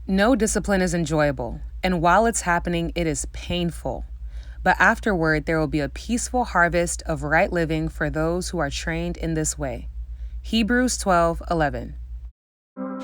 No discipline is enjoyable, and while it's happening, it is painful. But afterward, there will be a peaceful harvest of right living for those who are trained in this way. Hebrews 12:11.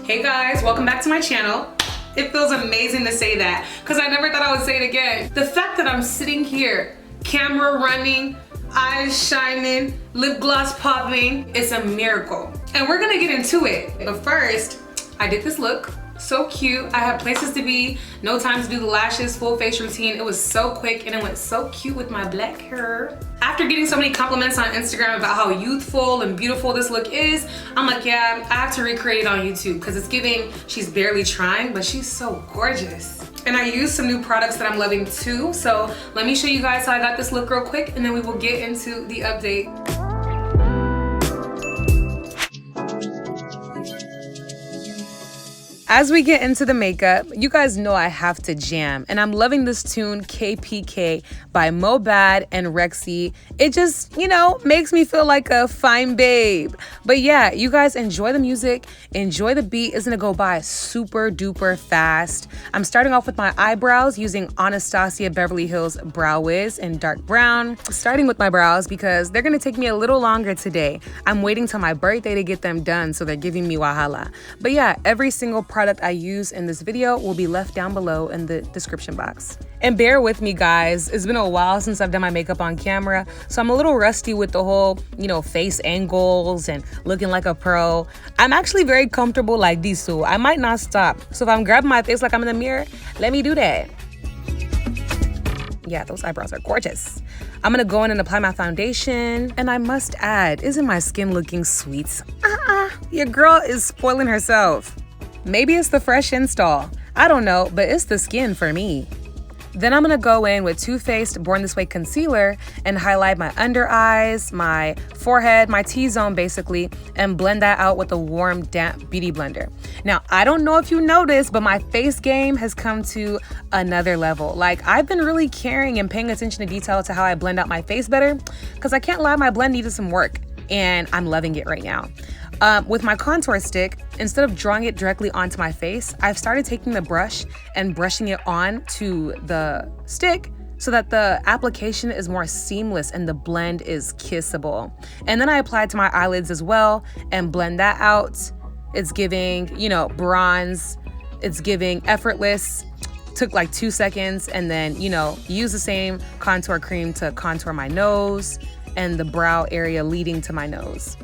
Hey guys, welcome back to my channel. It feels amazing to say that because I never thought I would say it again. The fact that I'm sitting here, camera running, eyes shining, lip gloss popping, it's a miracle. And we're gonna get into it. But first, I did this look. So cute. I had places to be, no time to do the lashes, full face routine. It was so quick and it went so cute with my black hair. After getting so many compliments on Instagram about how youthful and beautiful this look is, I'm like, yeah, I have to recreate it on YouTube because it's giving, she's barely trying, but she's so gorgeous. And I used some new products that I'm loving too. So let me show you guys how I got this look real quick and then we will get into the update. As we get into the makeup, you guys know I have to jam, and I'm loving this tune KPK by Mobad and Rexy. It just, makes me feel like a fine babe. But yeah, you guys enjoy the music, enjoy the beat. It's gonna go by super duper fast. I'm starting off with my eyebrows using Anastasia Beverly Hills Brow Whiz in dark brown. Starting with my brows because they're gonna take me a little longer today. I'm waiting till my birthday to get them done, so they're giving me wahala. But yeah, every single product I use in this video will be left down below in the description box. And bear with me, guys. It's been a while since I've done my makeup on camera, so I'm a little rusty with the whole, face angles and looking like a pro. I'm actually very comfortable like this, so I might not stop. So if I'm grabbing my face like I'm in the mirror, let me do that. Yeah, those eyebrows are gorgeous. I'm gonna go in and apply my foundation. And I must add, isn't my skin looking sweet? Your girl is spoiling herself. Maybe it's the fresh install. I don't know, but it's the skin for me. Then I'm gonna go in with Too Faced Born This Way concealer and highlight my under eyes, my forehead, my T-zone basically, and blend that out with a warm, damp beauty blender. Now, I don't know if you noticed, but my face game has come to another level. Like, I've been really caring and paying attention to detail to how I blend out my face better, because I can't lie, my blend needed some work, and I'm loving it right now. With my contour stick, instead of drawing it directly onto my face, I've started taking the brush and brushing it on to the stick so that the application is more seamless and the blend is kissable. And then I apply it to my eyelids as well and blend that out. It's giving, bronze. It's giving effortless. Took like 2 seconds, and then, use the same contour cream to contour my nose and the brow area leading to my nose.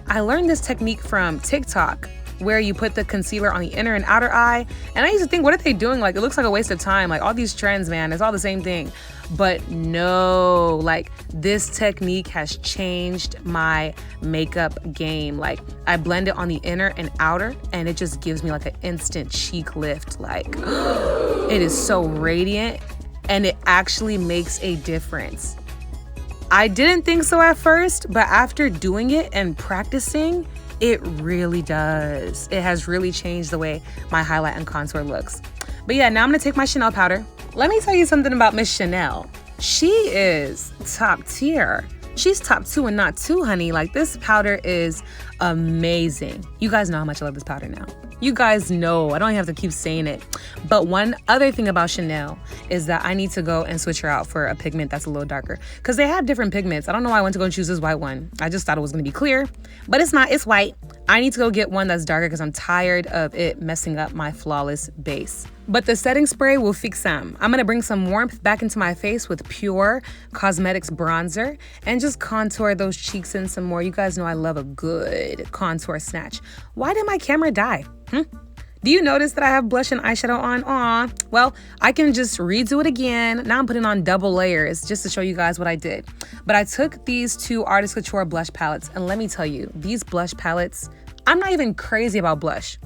I learned this technique from TikTok, where you put the concealer on the inner and outer eye. And I used to think, what are they doing? Like, it looks like a waste of time. Like, all these trends, man, it's all the same thing. But no, like, this technique has changed my makeup game. Like, I blend it on the inner and outer, and it just gives me like an instant cheek lift. Like, it is so radiant, and it actually makes a difference. I didn't think so at first, but after doing it and practicing, it really does. It has really changed the way my highlight and contour looks. But yeah, now I'm gonna take my Chanel powder. Let me tell you something about Miss Chanel. She is top tier. She's top 2 and not 2, honey. Like, this powder is amazing. You guys know how much I love this powder now. You guys know, I don't even have to keep saying it. But one other thing about Chanel is that I need to go and switch her out for a pigment that's a little darker, because they have different pigments. I don't know why I went to go and choose this white one. I just thought it was gonna be clear, but it's not, it's white. I need to go get one that's darker because I'm tired of it messing up my flawless base. But the setting spray will fix some. I'm gonna bring some warmth back into my face with Pure Cosmetics bronzer and just contour those cheeks in some more. You guys know I love a good contour snatch. Why did my camera die? Do you notice that I have blush and eyeshadow on? Aw, well, I can just redo it again. Now I'm putting on double layers just to show you guys what I did. But I took these 2 Artist Couture blush palettes, and let me tell you, these blush palettes, I'm not even crazy about blush.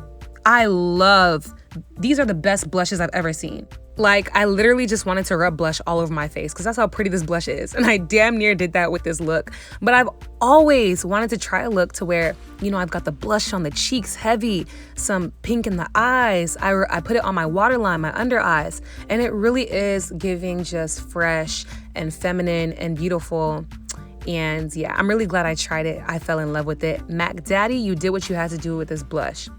These are the best blushes I've ever seen. Like, I literally just wanted to rub blush all over my face because that's how pretty this blush is. And I damn near did that with this look. But I've always wanted to try a look to where, I've got the blush on the cheeks heavy, some pink in the eyes. I put it on my waterline, my under eyes. And it really is giving just fresh and feminine and beautiful. And yeah, I'm really glad I tried it. I fell in love with it. Mac Daddy, you did what you had to do with this blush.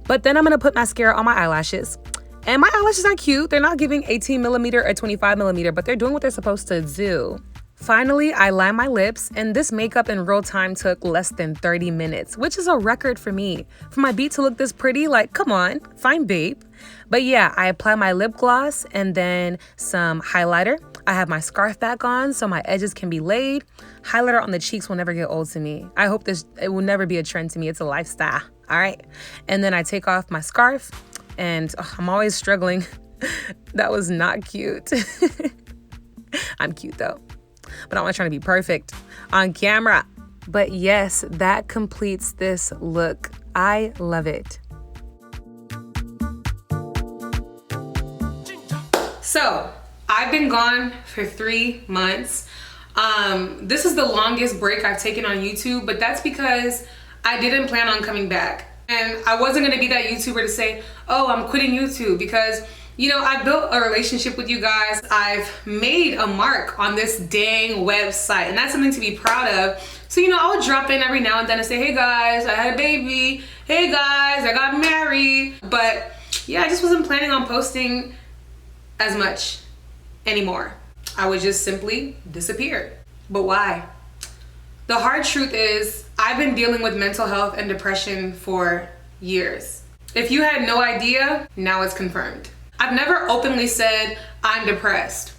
But then I'm gonna put mascara on my eyelashes. And my eyelashes are cute. They're not giving 18mm or 25mm, but they're doing what they're supposed to do. Finally, I line my lips, and this makeup in real time took less than 30 minutes, which is a record for me. For my beat to look this pretty, like, come on, fine babe. But yeah, I apply my lip gloss and then some highlighter. I have my scarf back on so my edges can be laid. Highlighter on the cheeks will never get old to me. I hope it will never be a trend to me. It's a lifestyle, all right? And then I take off my scarf, and I'm always struggling. That was not cute. I'm cute though, but I'm not trying to be perfect on camera. But yes, that completes this look. I love it. So I've been gone for 3 months. This is the longest break I've taken on YouTube, but that's because I didn't plan on coming back. And I wasn't gonna be that YouTuber to say, oh, I'm quitting YouTube, because you know, I built a relationship with you guys. I've made a mark on this dang website, and that's something to be proud of. So, you know, I would drop in every now and then and say, hey guys, I had a baby. Hey guys, I got married. But yeah, I just wasn't planning on posting as much anymore. I would just simply disappear. But why? The hard truth is, I've been dealing with mental health and depression for years. If you had no idea, now it's confirmed. I've never openly said I'm depressed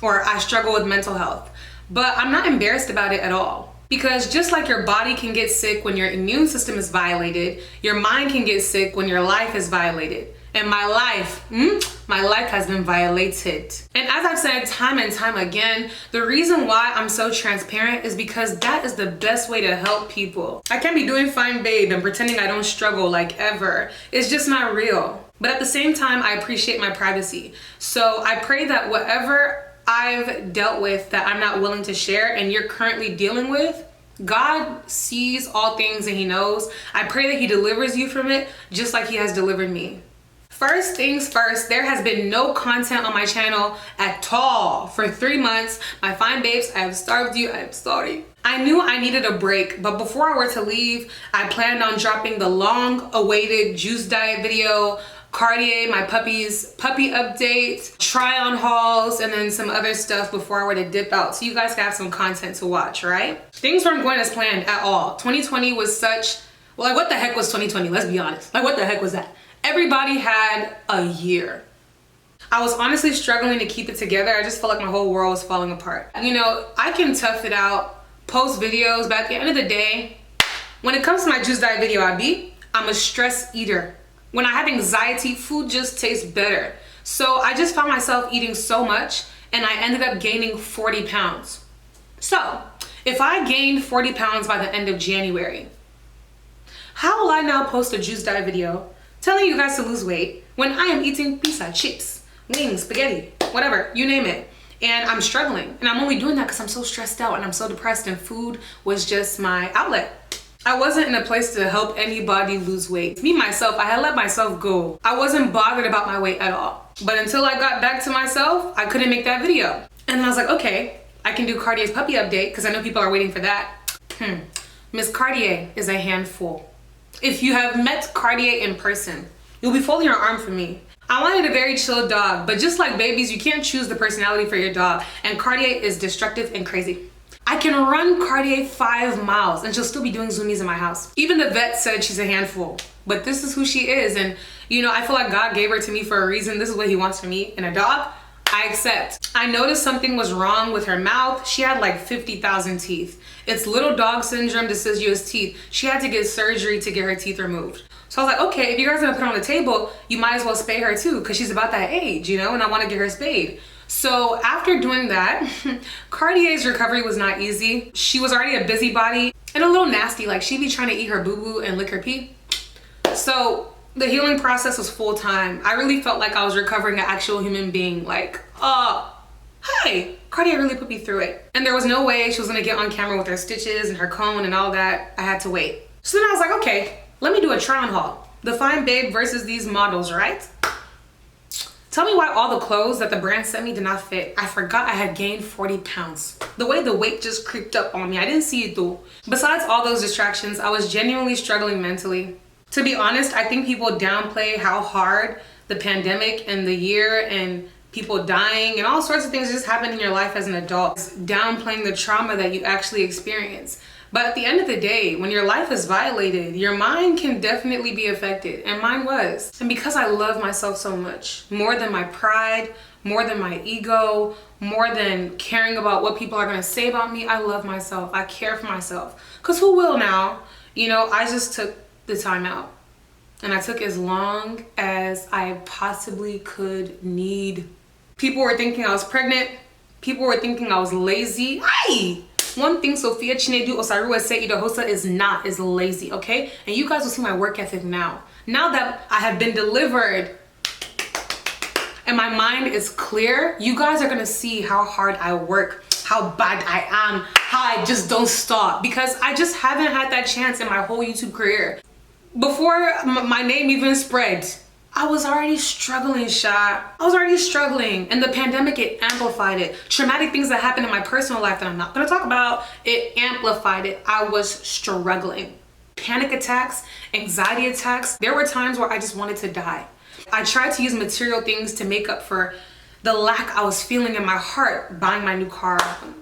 or I struggle with mental health, but I'm not embarrassed about it at all. Because just like your body can get sick when your immune system is violated, your mind can get sick when your life is violated. And my life has been violated. And as I've said time and time again, the reason why I'm so transparent is because that is the best way to help people. I can't be doing fine babe and pretending I don't struggle like ever. It's just not real. But at the same time, I appreciate my privacy. So I pray that whatever I've dealt with that I'm not willing to share and you're currently dealing with, God sees all things and he knows. I pray that he delivers you from it just like he has delivered me. First things first, there has been no content on my channel at all for 3 months. My fine babes, I have starved you. I'm sorry. I knew I needed a break, but before I were to leave, I planned on dropping the long-awaited juice diet video, Cartier, my puppy's puppy update, try on hauls, and then some other stuff before I were to dip out. So you guys have some content to watch, right? Things weren't going as planned at all. 2020 was such, well, like what the heck was 2020? Let's be honest. Like what the heck was that? Everybody had a year. I was honestly struggling to keep it together. I just felt like my whole world was falling apart. You know, I can tough it out, post videos, but at the end of the day, when it comes to my juice diet video, I'm a stress eater. When I have anxiety, food just tastes better. So I just found myself eating so much and I ended up gaining 40 pounds. So if I gained 40 pounds by the end of January, how will I now post a juice diet video telling you guys to lose weight when I am eating pizza, chips, wings, spaghetti, whatever, you name it, and I'm struggling? And I'm only doing that because I'm so stressed out and I'm so depressed, and food was just my outlet. I wasn't in a place to help anybody lose weight. Me, myself, I had let myself go. I wasn't bothered about my weight at all. But until I got back to myself, I couldn't make that video. And I was like, okay, I can do Cartier's puppy update because I know people are waiting for that. Miss Cartier is a handful. If you have met Cartier in person, you'll be folding your arm for me. I wanted a very chill dog, but just like babies, you can't choose the personality for your dog. And Cartier is destructive and crazy. I can run Cartier 5 miles and she'll still be doing zoomies in my house. Even the vet said she's a handful, but this is who she is. And you know, I feel like God gave her to me for a reason. This is what he wants from me. And a dog, I accept. I noticed something was wrong with her mouth. She had like 50,000 teeth. It's little dog syndrome, deciduous teeth. She had to get surgery to get her teeth removed. So I was like, okay, if you guys are gonna put her on the table, you might as well spay her too, because she's about that age, you know, and I wanna get her spayed. So after doing that, Cartier's recovery was not easy. She was already a busybody and a little nasty. Like she'd be trying to eat her boo-boo and lick her pee. So the healing process was full time. I really felt like I was recovering an actual human being. Like, hi, Cartier really put me through it. And there was no way she was gonna get on camera with her stitches and her cone and all that. I had to wait. So then I was like, okay, let me do a try on haul. The fine babe versus these models, right? Tell me why all the clothes that the brand sent me did not fit. I forgot I had gained 40 pounds. The way the weight just creeped up on me, I didn't see it though. Besides all those distractions, I was genuinely struggling mentally. To be honest, I think people downplay how hard the pandemic and the year and people dying and all sorts of things just happen in your life as an adult. It's downplaying the trauma that you actually experience. But at the end of the day, when your life is violated, your mind can definitely be affected, and mine was. And because I love myself so much, more than my pride, more than my ego, more than caring about what people are gonna say about me, I love myself. I care for myself. Cause who will now? You know, I just took the time out. And I took as long as I possibly could need. People were thinking I was pregnant. People were thinking I was lazy. Aye! One thing Sophia Chinedu Osarua Seidohosa is lazy, okay? And you guys will see my work ethic now. Now that I have been delivered and my mind is clear, you guys are gonna see how hard I work, how bad I am, how I just don't stop, because I just haven't had that chance in my whole YouTube career. Before my name even spread, I was already struggling, Sha. I was already struggling, and the pandemic, it amplified it. Traumatic things that happened in my personal life that I'm not gonna talk about, it amplified it. I was struggling. Panic attacks, anxiety attacks. There were times where I just wanted to die. I tried to use material things to make up for the lack I was feeling in my heart. Buying my new car,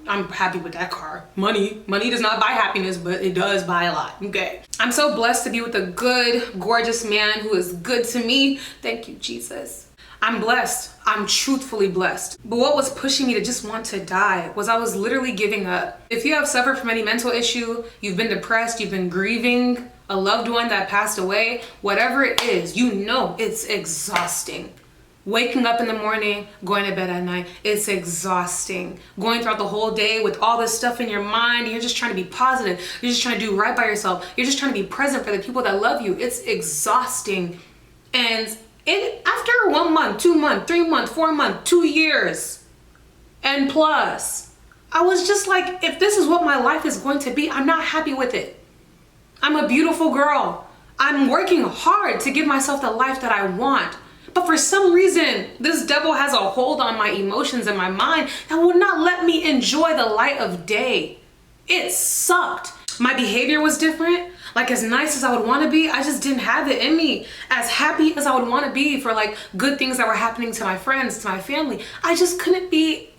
I'm happy with that car. Money does not buy happiness, but it does buy a lot, okay? I'm so blessed to be with a good, gorgeous man who is good to me. Thank you, Jesus. I'm blessed. I'm truthfully blessed. But what was pushing me to just want to die was I was literally giving up. If you have suffered from any mental issue, you've been depressed, you've been grieving a loved one that passed away, whatever it is, you know it's exhausting. Waking up in the morning, going to bed at night, it's exhausting. Going throughout the whole day with all this stuff in your mind, you're just trying to be positive. You're just trying to do right by yourself. You're just trying to be present for the people that love you. It's exhausting. And after 1 month, 2 months, 3 months, 4 months, 2 years, and plus, I was just like, if this is what my life is going to be, I'm not happy with it. I'm a beautiful girl. I'm working hard to give myself the life that I want. But for some reason, this devil has a hold on my emotions and my mind that will not let me enjoy the light of day. It sucked. My behavior was different. Like, as nice as I would want to be, I just didn't have it in me. As happy as I would want to be for like good things that were happening to my friends, to my family, I just couldn't be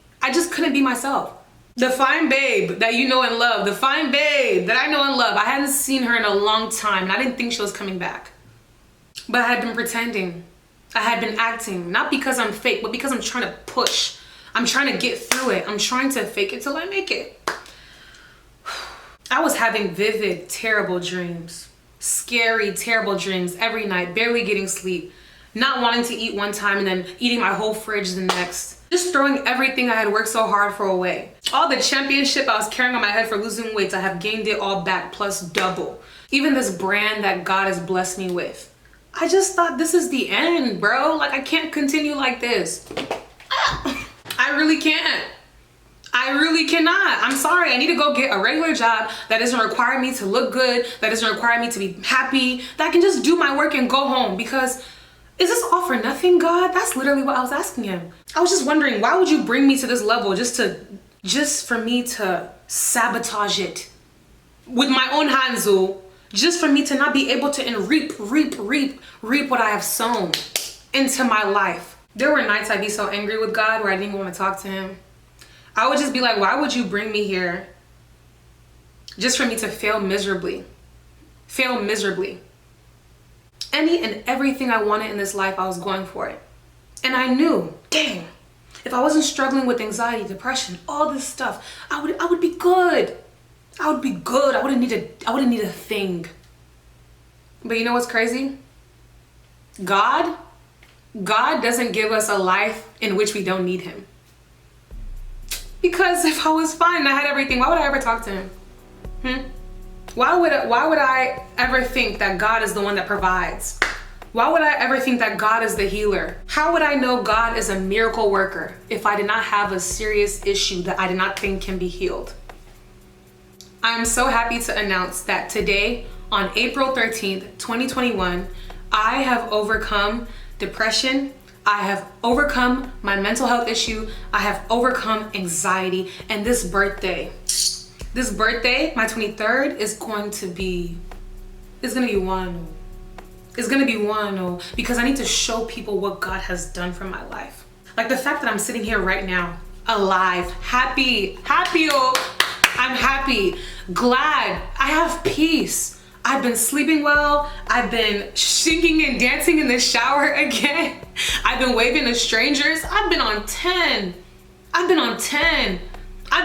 myself. The fine babe that you know and love, the fine babe that I know and love, I hadn't seen her in a long time and I didn't think she was coming back. But I had been pretending. I had been acting, not because I'm fake, but because I'm trying to push. I'm trying to get through it. I'm trying to fake it till I make it. I was having vivid, terrible dreams. Scary, terrible dreams every night, barely getting sleep. Not wanting to eat one time and then eating my whole fridge the next. Just throwing everything I had worked so hard for away. All the championship I was carrying on my head for losing weight, I have gained it all back plus double. Even this brand that God has blessed me with. I just thought this is the end, bro. Like, I can't continue like this. I really can't. I really cannot. I'm sorry. I need to go get a regular job that doesn't require me to look good, that doesn't require me to be happy, that I can just do my work and go home. Because is this all for nothing, God? That's literally what I was asking him. I was just wondering, why would you bring me to this level just for me to sabotage it with my own hands, just for me to not be able to reap what I have sown into my life. There were nights I'd be so angry with God where I didn't even want to talk to him. I would just be like, why would you bring me here just for me to fail miserably? Fail miserably. Any and everything I wanted in this life, I was going for it. And I knew, dang, if I wasn't struggling with anxiety, depression, all this stuff, I would be good. I would be good. I wouldn't need a thing. But you know what's crazy? God doesn't give us a life in which we don't need him. Because if I was fine and I had everything, why would I ever talk to him? Why would I ever think that God is the one that provides? Why would I ever think that God is the healer? How would I know God is a miracle worker if I did not have a serious issue that I did not think can be healed? I'm so happy to announce that today, on April 13th, 2021, I have overcome depression. I have overcome my mental health issue. I have overcome anxiety. And this birthday, my 23rd, is going to be one. is gonna be one, because I need to show people what God has done for my life. Like the fact that I'm sitting here right now, alive, happy, I'm happy, glad, I have peace. I've been sleeping well. I've been singing and dancing in the shower again. I've been waving to strangers. I've been on 10. I've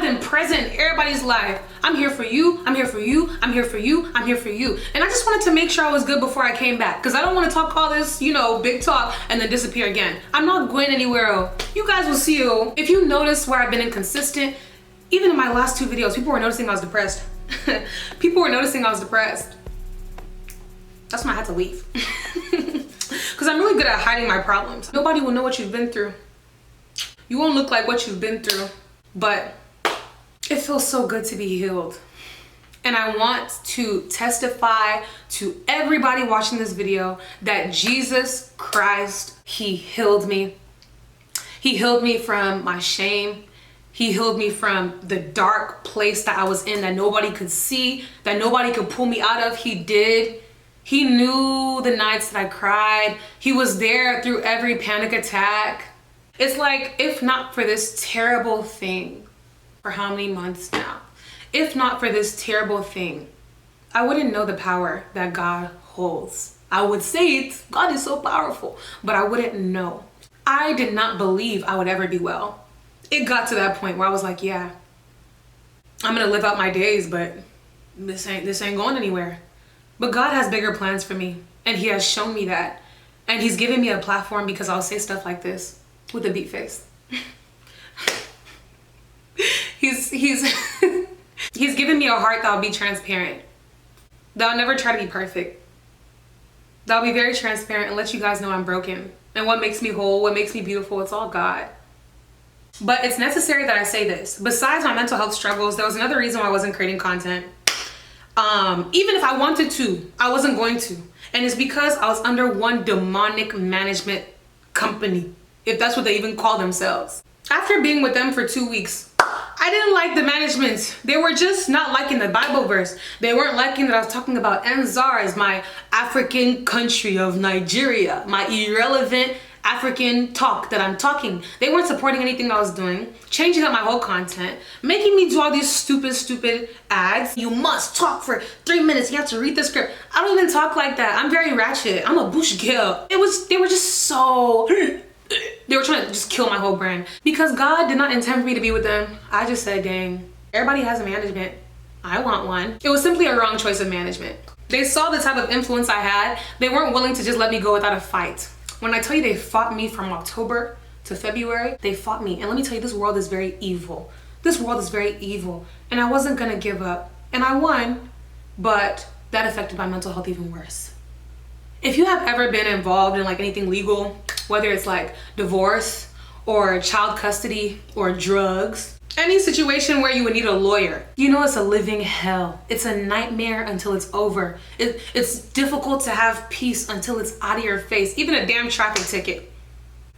been present in everybody's life. I'm here for you. I'm here for you. I'm here for you. I'm here for you. And I just wanted to make sure I was good before I came back, because I don't want to talk all this, big talk and then disappear again. I'm not going anywhere. You guys will see. If you notice where I've been inconsistent, even in my last 2 videos, people were noticing I was depressed. People were noticing I was depressed. That's when I had to leave. Because I'm really good at hiding my problems. Nobody will know what you've been through. You won't look like what you've been through. But it feels so good to be healed. And I want to testify to everybody watching this video that Jesus Christ, he healed me. He healed me from my shame. He healed me from the dark place that I was in, that nobody could see, that nobody could pull me out of. He did. He knew the nights that I cried. He was there through every panic attack. It's like, if not for this terrible thing, for how many months now? If not for this terrible thing, I wouldn't know the power that God holds. I would say it, God is so powerful, but I wouldn't know. I did not believe I would ever be well. It got to that point where I was like, yeah, I'm gonna live out my days, but this ain't going anywhere. But God has bigger plans for me, and he has shown me that. And he's given me a platform because I'll say stuff like this with a beat face. He's given me a heart that'll be transparent. That'll never try to be perfect. That'll be very transparent and let you guys know I'm broken. And what makes me whole, what makes me beautiful, it's all God. But it's necessary that I say this. Besides my mental health struggles, there was another reason why I wasn't creating content. Even if I wanted to, I wasn't going to. And it's because I was under one demonic management company, if that's what they even call themselves. After being with them for 2 weeks, I didn't like the management. They were just not liking the Bible verse. They weren't liking that I was talking about Nars, my African country of Nigeria, my irrelevant African talk that I'm talking. They weren't supporting anything I was doing, changing up my whole content, making me do all these stupid ads. You must talk for 3 minutes. You have to read the script. I don't even talk like that. I'm very ratchet. I'm a bush girl. They were just so... They were trying to just kill my whole brand. Because God did not intend for me to be with them. I just said, dang, everybody has a management. I want one. It was simply a wrong choice of management. They saw the type of influence I had. They weren't willing to just let me go without a fight. When I tell you they fought me from October to February, they fought me. And let me tell you, this world is very evil. This world is very evil. And I wasn't gonna give up. And I won, but that affected my mental health even worse. If you have ever been involved in like anything legal, whether it's like divorce or child custody or drugs, any situation where you would need a lawyer, you know it's a living hell. It's a nightmare until it's over. It's difficult to have peace until it's out of your face, even a damn traffic ticket.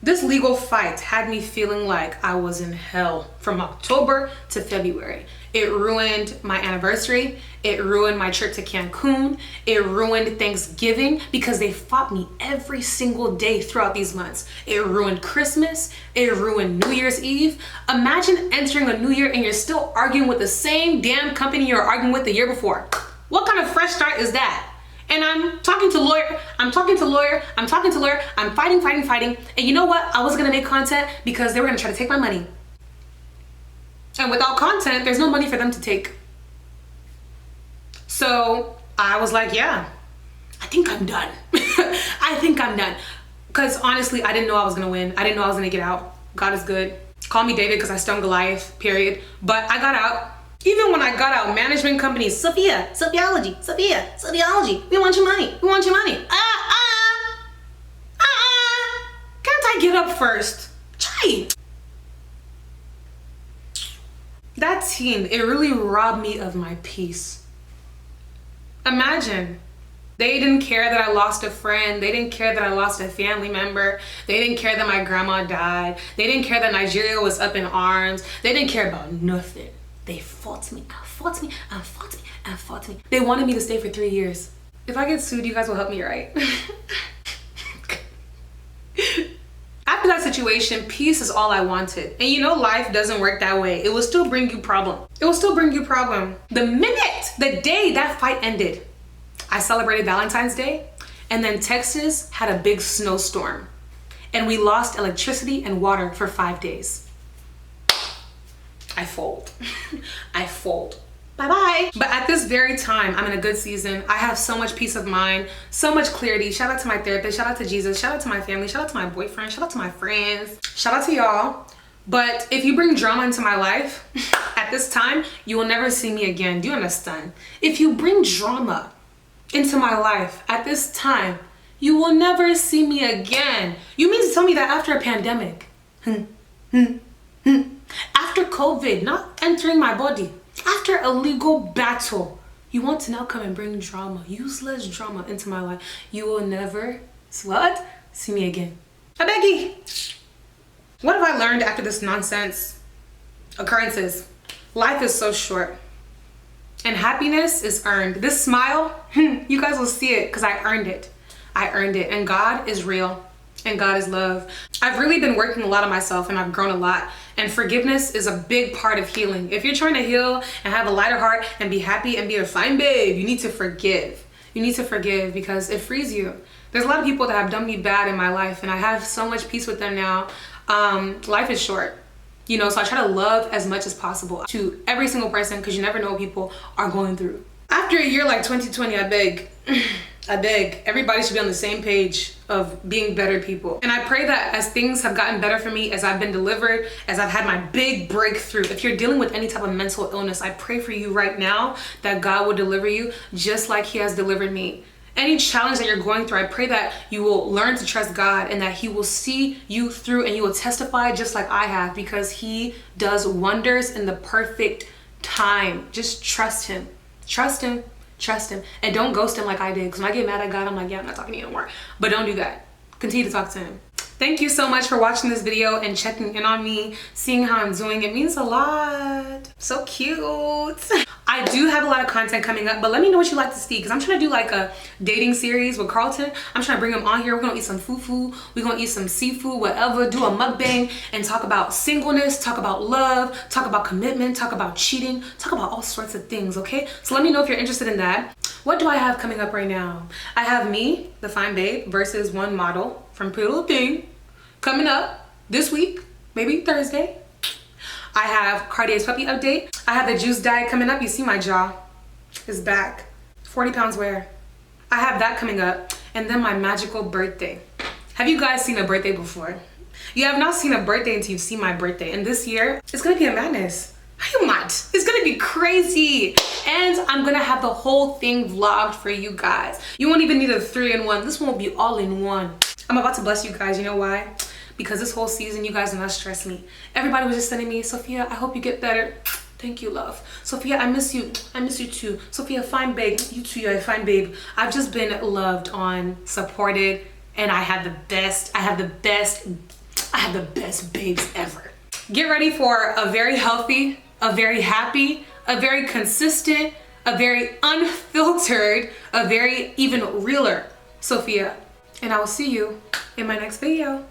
This legal fight had me feeling like I was in hell from October to February. It ruined my anniversary. It ruined my trip to Cancun. It ruined Thanksgiving because they fought me every single day throughout these months. It ruined Christmas. It ruined New Year's Eve. Imagine entering a new year and you're still arguing with the same damn company you were arguing with the year before. What kind of fresh start is that? And I'm talking to lawyer, I'm talking to lawyer, I'm talking to lawyer, I'm fighting. And you know what? I wasn't gonna make content because they were gonna try to take my money. And without content, there's no money for them to take. So I was like, yeah, I think I'm done. I think I'm done. Because honestly, I didn't know I was gonna win. I didn't know I was gonna get out. God is good. Call me David because I stoned Goliath, period. But I got out. Even when I got out, management companies, Sophia, Sophiology, we want your money, we want your money. Can't I get up first? Try. That team, it really robbed me of my peace. Imagine, they didn't care that I lost a friend. They didn't care that I lost a family member. They didn't care that my grandma died. They didn't care that Nigeria was up in arms. They didn't care about nothing. They fought me. They wanted me to stay for 3 years. If I get sued, you guys will help me, right? After that situation, peace is all I wanted. And you know, life doesn't work that way. It will still bring you problem. It will still bring you problem. The day that fight ended, I celebrated Valentine's Day, and then Texas had a big snowstorm, and we lost electricity and water for 5 days. I fold. I fold. Bye-bye. But at this very time, I'm in a good season. I have so much peace of mind, so much clarity. Shout out to my therapist, shout out to Jesus, shout out to my family, shout out to my boyfriend, shout out to my friends, shout out to y'all. But if you bring drama into my life, at this time, you will never see me again. Do you understand? If you bring drama into my life at this time, you will never see me again. You mean to tell me that after a pandemic, after COVID not entering my body, after a legal battle, you want to now come and bring drama, useless drama into my life? You will never, what? See me again. I beg you. What have I learned after this nonsense occurrences? Life is so short. And happiness is earned. This smile, you guys will see it because I earned it. I earned it. And God is real. And God is love. I've really been working a lot on myself, and I've grown a lot. And forgiveness is a big part of healing. If you're trying to heal and have a lighter heart and be happy and be a fine babe, you need to forgive. You need to forgive because it frees you. There's a lot of people that have done me bad in my life, and I have so much peace with them now. Life is short. You know, so I try to love as much as possible to every single person because you never know what people are going through. After a year like 2020, I beg, everybody should be on the same page of being better people. And I pray that as things have gotten better for me, as I've been delivered, as I've had my big breakthrough, if you're dealing with any type of mental illness, I pray for you right now that God will deliver you just like He has delivered me. Any challenge that you're going through, I pray that you will learn to trust God and that He will see you through and you will testify just like I have, because He does wonders in the perfect time. Just trust Him. Trust Him. Trust Him. And don't ghost Him like I did. Because when I get mad at God, I'm like, yeah, I'm not talking to you anymore. But don't do that. Continue to talk to Him. Thank you so much for watching this video and checking in on me, seeing how I'm doing. It means a lot. So cute. I do have a lot of content coming up, but let me know what you like to see, because I'm trying to do like a dating series with Carlton. I'm trying to bring him on here. We're gonna eat some fufu, we're gonna eat some seafood, whatever, do a mukbang and talk about singleness, talk about love, talk about commitment, talk about cheating, talk about all sorts of things, okay? So let me know if you're interested in that. What do I have coming up right now? I have me, the fine babe, versus one model from Pretty Little Thing coming up this week, maybe Thursday. I have Cartier's puppy update. I have the juice diet coming up. You see my jaw is back. 40 pounds wear. I have that coming up. And then my magical birthday. Have you guys seen a birthday before? You have not seen a birthday until you've seen my birthday. And this year, it's gonna be a madness. Are you mad? It's gonna be crazy. And I'm gonna have the whole thing vlogged for you guys. You won't even need a 3-in-1. This one will be all in one. I'm about to bless you guys. You know why? Because this whole season, you guys do not stress me. Everybody was just sending me, Sophia, I hope you get better. Thank you, love. Sophia, I miss you. I miss you too. Sophia, fine babe. You too, you're a fine babe. I've just been loved on, supported, and I have the best babes ever. Get ready for a very healthy, a very happy, a very consistent, a very unfiltered, a very even realer Sophia. And I will see you in my next video.